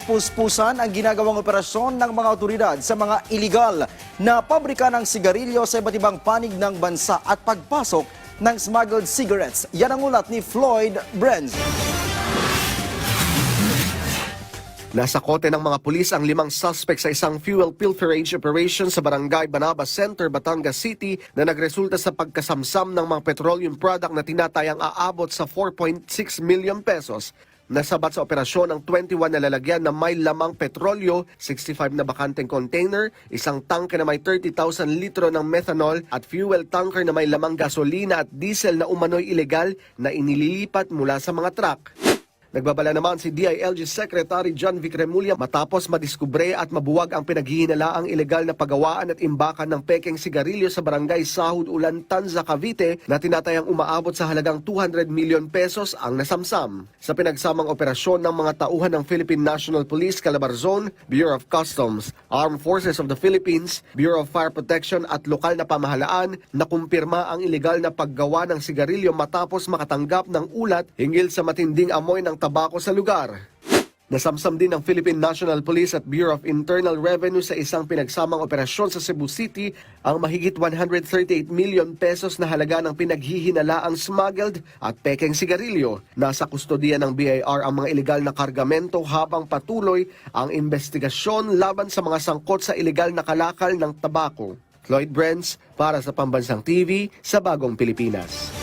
Puspusan ang ginagawang operasyon ng mga otoridad sa mga iligal na pabrika ng sigarilyo sa iba't ibang panig ng bansa at pagpasok ng smuggled cigarettes. Yan ang ulat ni Floyd Brenz. Nasa kote ng mga pulis ang 5 suspect sa isang fuel pilferage operation sa Barangay Banabas Center, Batangas City na nagresulta sa pagkasamsam ng mga petroleum product na tinatayang aabot sa 4.6 million pesos. Nasabat sa operasyon ang 21 na lalagyan na may lamang petrolyo, 65 na bakanteng container, isang tangke na may 30,000 litro ng methanol at fuel tanker na may lamang gasolina at diesel na umano'y ilegal na inililipat mula sa mga truck. Nagbabala naman si DILG Secretary John Vic Remulla matapos madiskubre at mabuwag ang pinaghihinalaang ilegal na paggawaan at imbakan ng pekeng sigarilyo sa barangay Sahud Ulan, Tanza, Cavite na tinatayang umaabot sa halagang 200 million pesos ang nasamsam. Sa pinagsamang operasyon ng mga tauhan ng Philippine National Police Calabarzon, Bureau of Customs, Armed Forces of the Philippines, Bureau of Fire Protection at lokal na pamahalaan, nakumpirma ang ilegal na paggawa ng sigarilyo matapos makatanggap ng ulat hinggil sa matinding amoy ng tabako sa lugar. Nasamsam din ng Philippine National Police at Bureau of Internal Revenue sa isang pinagsamang operasyon sa Cebu City ang mahigit 138 million pesos na halaga ng pinaghihinalaang smuggled at pekeng sigarilyo. Nasa kustodiya ng BIR ang mga ilegal na kargamento habang patuloy ang investigasyon laban sa mga sangkot sa ilegal na kalakal ng tabako. Floyd Brenz para sa Pambansang TV sa Bagong Pilipinas.